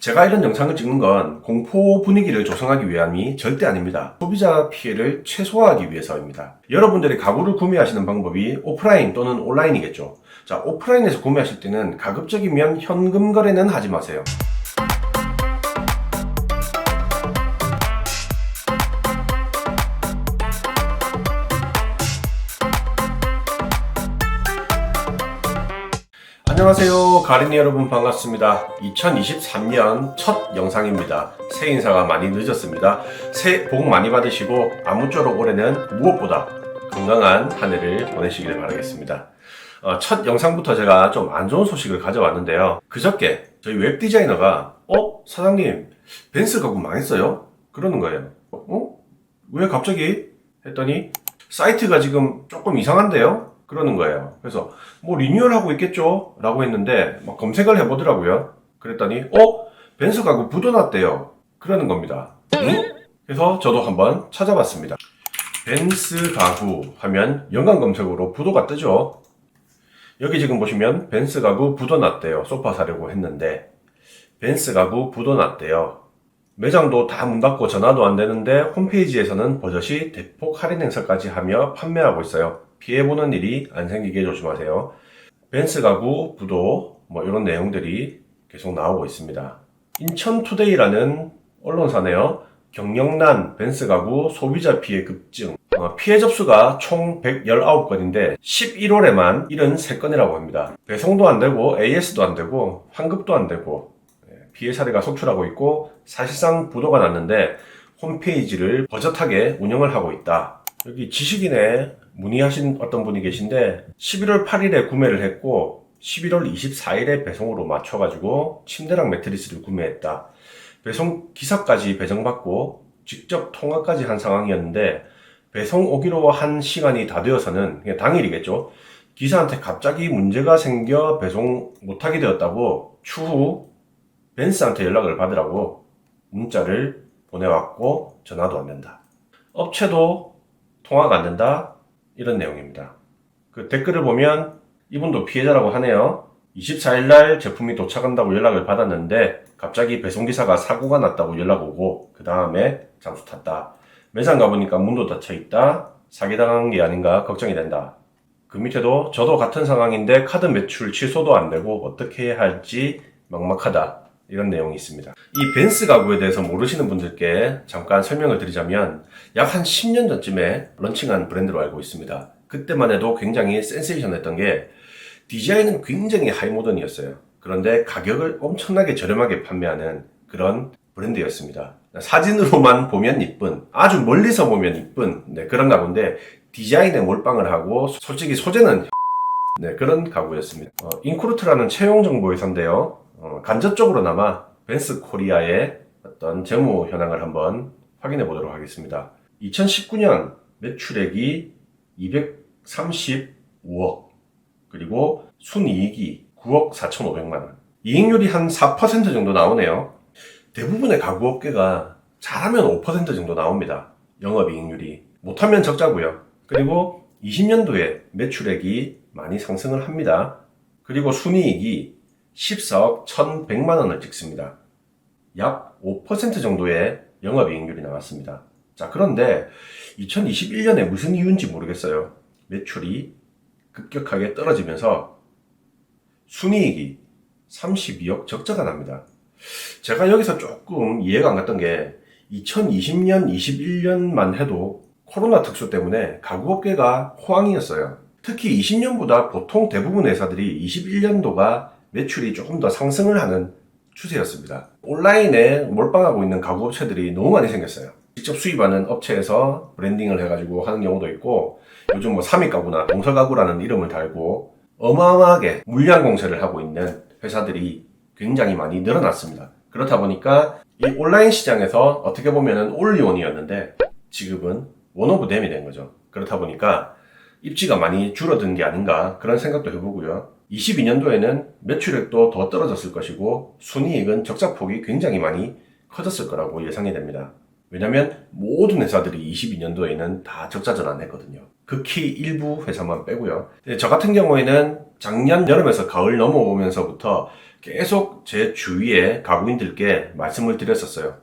제가 이런 영상을 찍는 건 공포 분위기를 조성하기 위함이 절대 아닙니다. 소비자 피해를 최소화하기 위해서입니다. 여러분들이 가구를 구매하시는 방법이 오프라인 또는 온라인이겠죠. 자, 오프라인에서 구매하실 때는 가급적이면 현금 거래는 하지 마세요. 안녕하세요. 가린이 여러분 반갑습니다. 2023년 첫 영상입니다. 새해 인사가 많이 늦었습니다. 새해 복 많이 받으시고 아무쪼록 올해는 무엇보다 건강한 한 해를 보내시길 바라겠습니다. 첫 영상부터 제가 좀 안 좋은 소식을 가져왔는데요. 그저께 저희 웹 디자이너가 사장님 벤츠 가구 망했어요? 그러는 거예요. 왜 갑자기? 했더니 사이트가 지금 조금 이상한데요? 그러는 거예요. 그래서 뭐 리뉴얼하고 있겠죠? 라고 했는데 막 검색을 해보더라고요. 그랬더니 벤츠 가구 부도 났대요. 그러는 겁니다. 응? 그래서 저도 한번 찾아봤습니다. 벤츠 가구 하면 연관 검색으로 부도가 뜨죠. 여기 지금 보시면 벤츠 가구 부도 났대요. 소파 사려고 했는데 벤츠 가구 부도 났대요. 매장도 다 문 닫고 전화도 안 되는데 홈페이지에서는 버젓이 대폭 할인 행사까지 하며 판매하고 있어요. 피해보는 일이 안 생기게 조심하세요. 벤츠 가구 부도 이런 내용들이 계속 나오고 있습니다. 인천투데이라는 언론사네요. 경영난 벤츠 가구 소비자 피해 급증. 피해 접수가 총 119건인데 11월에만 73건이라고 합니다. 배송도 안 되고 AS도 안 되고 환급도 안 되고 피해 사례가 속출하고 있고 사실상 부도가 났는데 홈페이지를 버젓하게 운영을 하고 있다. 여기 지식인에 문의하신 어떤 분이 계신데 11월 8일에 구매를 했고 11월 24일에 배송으로 맞춰가지고 침대랑 매트리스를 구매했다. 배송 기사까지 배정받고 직접 통화까지 한 상황이었는데 배송 오기로 한 시간이 다 되어서는 그냥 당일이겠죠. 기사한테 갑자기 문제가 생겨 배송 못하게 되었다고 추후 벤츠한테 연락을 받으라고 문자를 보내왔고 전화도 안 된다. 업체도 통화가 안 된다. 이런 내용입니다. 그 댓글을 보면 이분도 피해자라고 하네요. 24일날 제품이 도착한다고 연락을 받았는데 갑자기 배송기사가 사고가 났다고 연락 오고 그 다음에 잠수 탔다. 매장 가보니까 문도 닫혀있다. 사기당한 게 아닌가 걱정이 된다. 그 밑에도 저도 같은 상황인데 카드 매출 취소도 안 되고 어떻게 해야 할지 막막하다. 이런 내용이 있습니다. 이 벤츠 가구에 대해서 모르시는 분들께 잠깐 설명을 드리자면 약 한 10년 전쯤에 런칭한 브랜드로 알고 있습니다. 그때만 해도 굉장히 센세이션했던 게 디자인은 굉장히 하이모던이었어요. 그런데 가격을 엄청나게 저렴하게 판매하는 그런 브랜드였습니다. 사진으로만 보면 이쁜, 아주 멀리서 보면 이쁜 그런 가구인데 디자인에 몰빵을 하고 솔직히 소재는 그런 가구였습니다. 인크루트라는 채용 정보 회사인데요. 간접적으로나마 벤츠 코리아의 어떤 재무 현황을 한번 확인해 보도록 하겠습니다. 2019년 매출액이 235억, 그리고 순이익이 9억 4,500만원. 이익률이 한 4% 정도 나오네요. 대부분의 가구업계가 잘하면 5% 정도 나옵니다. 영업이익률이. 못하면 적자고요. 그리고 20년도에 매출액이 많이 상승을 합니다. 그리고 순이익이 14억 1,100만원을 찍습니다. 약 5% 정도의 영업이익률이 나왔습니다. 자, 그런데 2021년에 무슨 이유인지 모르겠어요. 매출이 급격하게 떨어지면서 순이익이 32억 적자가 납니다. 제가 여기서 조금 이해가 안 갔던 게 2020년, 21년만 해도 코로나 특수 때문에 가구업계가 호황이었어요. 특히 20년보다 보통 대부분 회사들이 21년도가 매출이 조금 더 상승을 하는 추세였습니다. 온라인에 몰빵하고 있는 가구업체들이 너무 많이 생겼어요. 직접 수입하는 업체에서 브랜딩을 해가지고 하는 경우도 있고 요즘 3위 가구나 동서 가구라는 이름을 달고 어마어마하게 물량 공세를 하고 있는 회사들이 굉장히 많이 늘어났습니다. 그렇다 보니까 이 온라인 시장에서 어떻게 보면 올리온이었는데 지금은 원오브 댐이 된 거죠. 그렇다 보니까 입지가 많이 줄어든 게 아닌가 그런 생각도 해보고요. 22년도에는 매출액도 더 떨어졌을 것이고 순이익은 적자폭이 굉장히 많이 커졌을 거라고 예상이 됩니다. 왜냐면 모든 회사들이 22년도에는 다 적자 전환했거든요. 극히 일부 회사만 빼고요. 저 같은 경우에는 작년 여름에서 가을 넘어오면서부터 계속 제 주위에 가구인들께 말씀을 드렸었어요.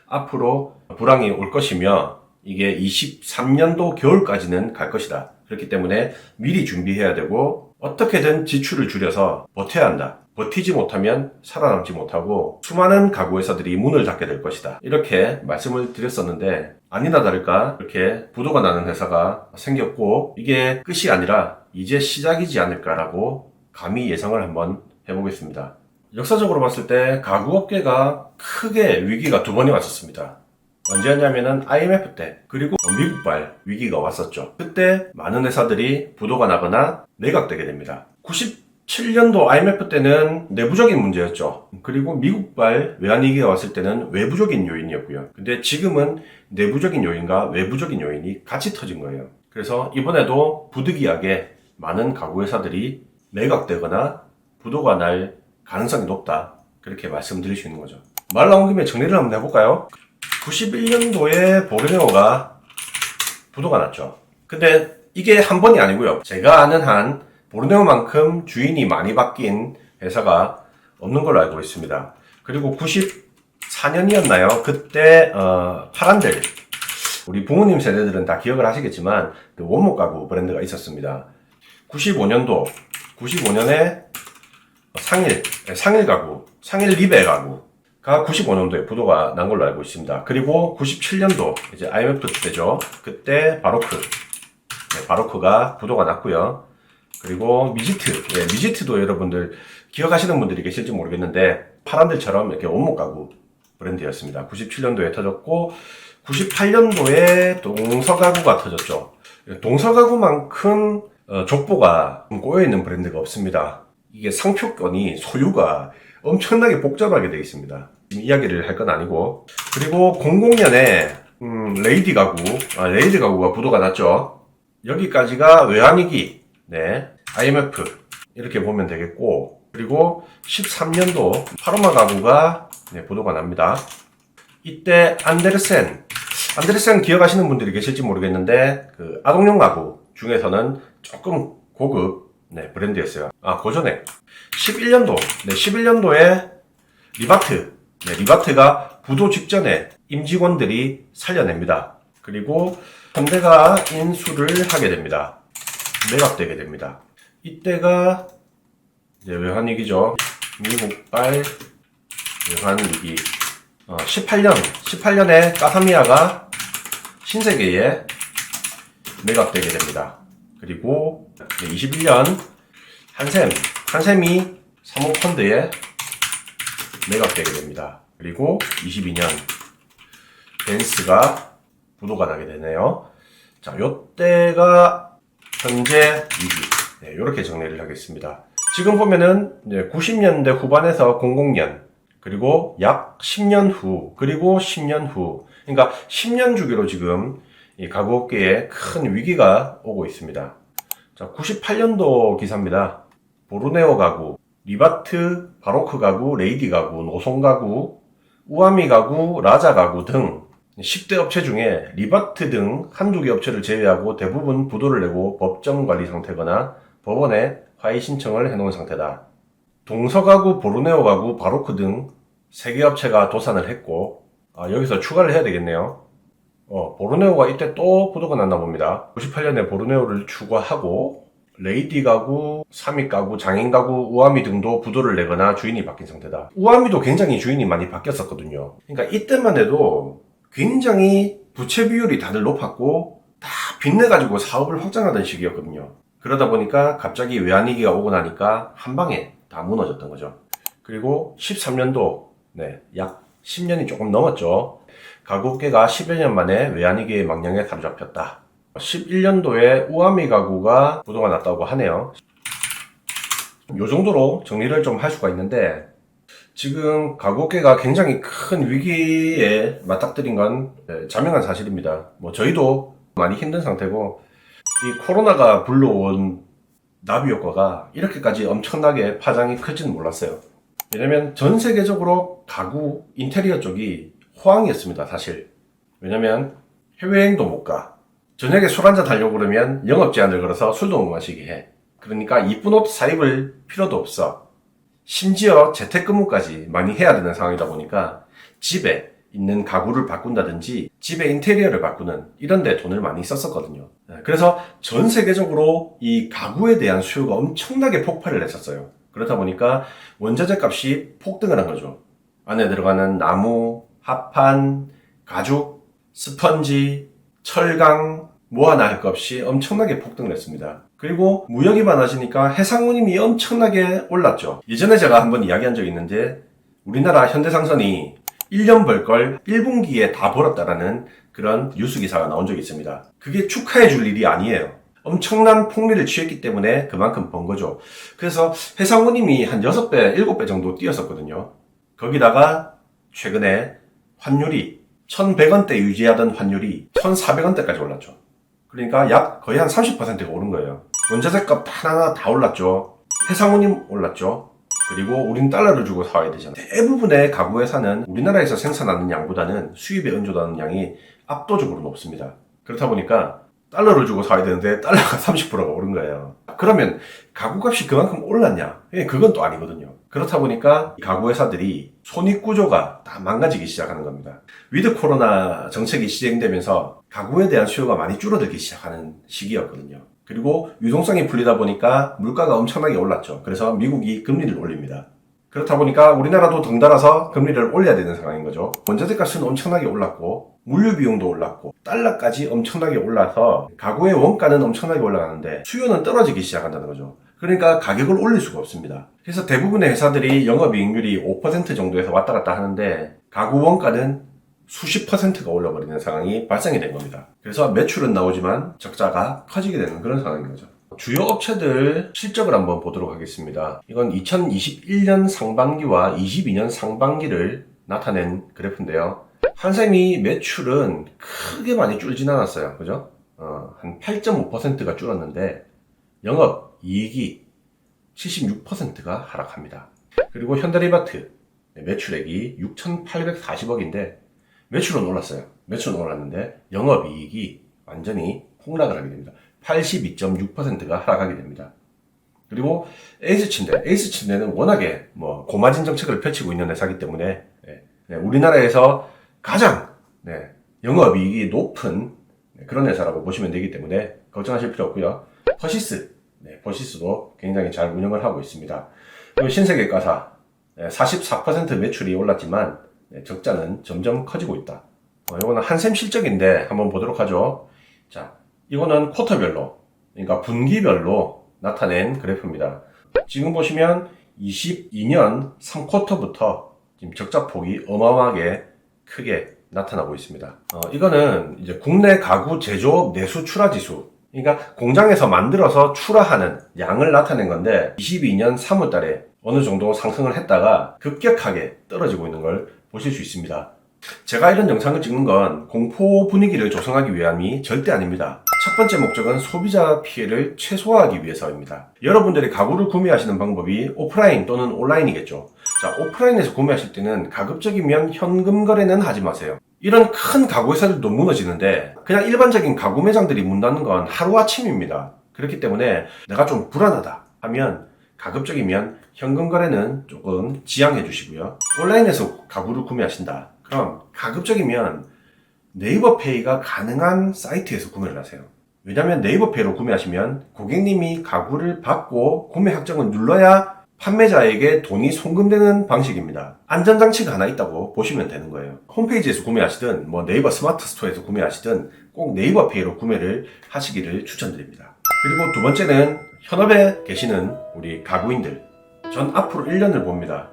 앞으로 불황이 올 것이며 이게 23년도 겨울까지는 갈 것이다. 그렇기 때문에 미리 준비해야 되고 어떻게든 지출을 줄여서 버텨야 한다. 버티지 못하면 살아남지 못하고 수많은 가구 회사들이 문을 닫게 될 것이다. 이렇게 말씀을 드렸었는데 아니나 다를까 이렇게 부도가 나는 회사가 생겼고 이게 끝이 아니라 이제 시작이지 않을까라고 감히 예상을 한번 해보겠습니다. 역사적으로 봤을 때 가구업계가 크게 위기가 두 번이 왔었습니다. 언제였냐면은 IMF 때 그리고 미국발 위기가 왔었죠. 그때 많은 회사들이 부도가 나거나 매각되게 됩니다. 97년도 IMF 때는 내부적인 문제였죠. 그리고 미국발 외환위기가 왔을 때는 외부적인 요인이었고요. 근데 지금은 내부적인 요인과 외부적인 요인이 같이 터진 거예요. 그래서 이번에도 부득이하게 많은 가구회사들이 매각되거나 부도가 날 가능성이 높다. 그렇게 말씀드릴 수 있는 거죠. 말 나온 김에 정리를 한번 해볼까요? 91년도에 보르네오가 부도가 났죠. 근데 이게 한 번이 아니고요. 제가 아는 한 보르네오만큼 주인이 많이 바뀐 회사가 없는 걸로 알고 있습니다. 그리고 94년이었나요? 그때 파란델, 우리 부모님 세대들은 다 기억을 하시겠지만 그 원목 가구 브랜드가 있었습니다. 95년에 상일 가구, 상일 리베 가구가 95년도에 부도가 난 걸로 알고 있습니다. 그리고 97년도 이제 IMF 때죠. 그때 바로크가 부도가 났고요. 그리고 미지트도 여러분들 기억하시는 분들이 계실지 모르겠는데 파란들처럼 이렇게 원목 가구 브랜드였습니다. 97년도에 터졌고 98년도에 동서가구가 터졌죠. 동서가구만큼 족보가 꼬여있는 브랜드가 없습니다. 이게 상표권이 소유가 엄청나게 복잡하게 되어 있습니다. 지금 이야기를 할 건 아니고. 그리고 00년에 레이디 가구가 부도가 났죠. 여기까지가 외환위기, IMF 이렇게 보면 되겠고, 그리고 13년도 파로마 가구가 부도가 납니다. 이때 안데르센 기억하시는 분들이 계실지 모르겠는데 그 아동용 가구 중에서는 조금 고급 브랜드였어요. 고전에 11년도에 리바트가 부도 직전에 임직원들이 살려냅니다. 그리고 현대가 인수를 하게 됩니다. 매각되게 됩니다. 이때가 이제 외환위기죠. 미국발 외환위기. 18년에 까사미아가 신세계에 매각되게 됩니다. 그리고 21년 한샘이 사모펀드에 매각되게 됩니다. 그리고 22년 벤츠가 부도가 나게 되네요. 자, 요때가 현재 위기. 이렇게 정리를 하겠습니다. 지금 보면은 90년대 후반에서 00년, 그리고 약 10년 후, 그리고 10년 후. 그러니까 10년 주기로 지금 이 가구업계에 큰 위기가 오고 있습니다. 자, 98년도 기사입니다. 보르네오 가구, 리바트, 바로크 가구, 레이디 가구, 노송 가구, 우아미 가구, 라자 가구 등 10대 업체 중에 리바트 등 한두 개 업체를 제외하고 대부분 부도를 내고 법정 관리 상태거나 법원에 화의 신청을 해놓은 상태다. 동서가구, 보르네오 가구, 바로크 등 3개 업체가 도산을 했고, 여기서 추가를 해야 되겠네요. 보르네오가 이때 또 부도가 났나 봅니다. 98년에 보르네오를 추가하고 레이디 가구, 사미 가구, 장인 가구, 우아미 등도 부도를 내거나 주인이 바뀐 상태다. 우아미도 굉장히 주인이 많이 바뀌었었거든요. 그러니까 이때만 해도 굉장히 부채 비율이 다들 높았고 다 빚내가지고 사업을 확장하던 시기였거든요. 그러다 보니까 갑자기 외환위기가 오고 나니까 한 방에 다 무너졌던 거죠. 그리고 13년도, 약 10년이 조금 넘었죠. 가구업계가 11년 만에 외환위기의 망령에 사로잡혔다. 11년도에 우아미 가구가 부도가 났다고 하네요. 요 정도로 정리를 좀 할 수가 있는데, 지금 가구업계가 굉장히 큰 위기에 맞닥뜨린 건 자명한 사실입니다. 저희도 많이 힘든 상태고, 이 코로나가 불러온 나비 효과가 이렇게까지 엄청나게 파장이 클지는 몰랐어요. 왜냐면 전 세계적으로 가구, 인테리어 쪽이 호황이었습니다, 사실. 왜냐면 해외여행도 못 가. 저녁에 술 한잔 하려고 그러면 영업 제한을 걸어서 술도 못 마시게 해. 그러니까 이쁜 옷 사입을 필요도 없어. 심지어 재택근무까지 많이 해야 되는 상황이다 보니까 집에 있는 가구를 바꾼다든지 집의 인테리어를 바꾸는 이런 데 돈을 많이 썼었거든요. 그래서 전 세계적으로 이 가구에 대한 수요가 엄청나게 폭발을 했었어요. 그렇다 보니까 원자재 값이 폭등을 한 거죠. 안에 들어가는 나무, 합판, 가죽, 스펀지, 철강 뭐 하나 할 것 없이 엄청나게 폭등을 했습니다. 그리고 무역이 많아지니까 해상운임이 엄청나게 올랐죠. 예전에 제가 한번 이야기한 적이 있는데 우리나라 현대상선이 1년 벌 걸 1분기에 다 벌었다라는 그런 뉴스 기사가 나온 적이 있습니다. 그게 축하해 줄 일이 아니에요. 엄청난 폭리를 취했기 때문에 그만큼 번 거죠. 그래서 해상운임이 한 6배, 7배 정도 뛰었었거든요. 거기다가 최근에 환율이 1,100원대 유지하던 환율이 1,400원대까지 올랐죠. 그러니까 약 거의 한 30%가 오른 거예요. 원자재 값 하나하나 다 올랐죠. 해상운임 올랐죠. 그리고 우린 달러를 주고 사와야 되잖아요. 대부분의 가구 회사는 우리나라에서 생산하는 양보다는 수입에 은조하는 양이 압도적으로 높습니다. 그렇다 보니까 달러를 주고 사야 되는데 달러가 30%가 오른 거예요. 그러면 가구값이 그만큼 올랐냐? 그건 또 아니거든요. 그렇다 보니까 가구 회사들이 손익구조가 다 망가지기 시작하는 겁니다. 위드 코로나 정책이 시행되면서 가구에 대한 수요가 많이 줄어들기 시작하는 시기였거든요. 그리고 유동성이 풀리다 보니까 물가가 엄청나게 올랐죠. 그래서 미국이 금리를 올립니다. 그렇다 보니까 우리나라도 덩달아서 금리를 올려야 되는 상황인 거죠. 원자재 값은 엄청나게 올랐고 물류 비용도 올랐고 달러까지 엄청나게 올라서 가구의 원가는 엄청나게 올라가는데 수요는 떨어지기 시작한다는 거죠. 그러니까 가격을 올릴 수가 없습니다. 그래서 대부분의 회사들이 영업이익률이 5% 정도에서 왔다 갔다 하는데 가구 원가는 수십 %가 올라버리는 상황이 발생이 된 겁니다. 그래서 매출은 나오지만 적자가 커지게 되는 그런 상황인 거죠. 주요 업체들 실적을 한번 보도록 하겠습니다. 이건 2021년 상반기와 22년 상반기를 나타낸 그래프인데요. 한샘이 매출은 크게 많이 줄진 않았어요. 그죠? 한 8.5%가 줄었는데 영업 이익이 76%가 하락합니다. 그리고 현대리바트 매출액이 6,840억인데 매출은 올랐어요. 매출은 올랐는데 영업이익이 완전히 폭락을 하게 됩니다. 82.6%가 하락하게 됩니다. 그리고 에이스침대는 워낙에 고마진 정책을 펼치고 있는 회사이기 때문에 우리나라에서 가장 영업이익이 높은 그런 회사라고 보시면 되기 때문에 걱정하실 필요 없고요. 퍼시스도 굉장히 잘 운영을 하고 있습니다. 그리고 신세계가사 44% 매출이 올랐지만 적자는 점점 커지고 있다. 이거는 한샘 실적인데 한번 보도록 하죠. 자, 이거는 쿼터별로, 그러니까 분기별로 나타낸 그래프입니다. 지금 보시면 22년 3쿼터부터 지금 적자폭이 어마어마하게 크게 나타나고 있습니다. 이거는 이제 국내 가구 제조업 내수 출하 지수, 그러니까 공장에서 만들어서 출하하는 양을 나타낸 건데 22년 3월 달에 어느 정도 상승을 했다가 급격하게 떨어지고 있는 걸 보실 수 있습니다. 제가 이런 영상을 찍는 건 공포 분위기를 조성하기 위함이 절대 아닙니다. 첫 번째 목적은 소비자 피해를 최소화하기 위해서입니다. 여러분들이 가구를 구매하시는 방법이 오프라인 또는 온라인이겠죠. 자, 오프라인에서 구매하실 때는 가급적이면 현금 거래는 하지 마세요. 이런 큰 가구 회사들도 무너지는데 그냥 일반적인 가구 매장들이 문 닫는 건 하루아침입니다. 그렇기 때문에 내가 좀 불안하다 하면 가급적이면 현금 거래는 조금 지양해 주시고요. 온라인에서 가구를 구매하신다. 그럼 가급적이면 네이버페이가 가능한 사이트에서 구매를 하세요. 왜냐하면 네이버페이로 구매하시면 고객님이 가구를 받고 구매 확정을 눌러야 판매자에게 돈이 송금되는 방식입니다. 안전장치가 하나 있다고 보시면 되는 거예요. 홈페이지에서 구매하시든 네이버 스마트 스토어에서 구매하시든 꼭 네이버페이로 구매를 하시기를 추천드립니다. 그리고 두 번째는 현업에 계시는 우리 가구인들, 전 앞으로 1년을 봅니다.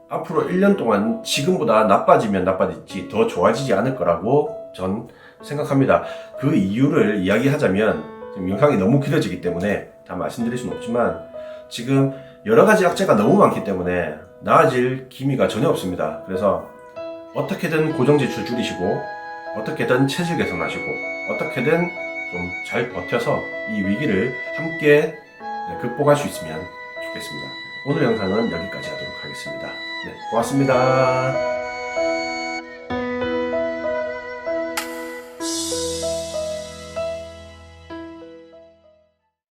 앞으로 1년 동안 지금보다 나빠지면 나빠질지 더 좋아지지 않을 거라고 전 생각합니다. 그 이유를 이야기하자면 지금 영상이 너무 길어지기 때문에 다 말씀드릴 수는 없지만 지금 여러 가지 악재가 너무 많기 때문에 나아질 기미가 전혀 없습니다. 그래서 어떻게든 고정지출 줄이시고 어떻게든 체질 개선하시고 어떻게든 좀 잘 버텨서 이 위기를 함께 극복할 수 있으면 좋겠습니다. 오늘 영상은 여기까지 하도록 하겠습니다. 네, 고맙습니다.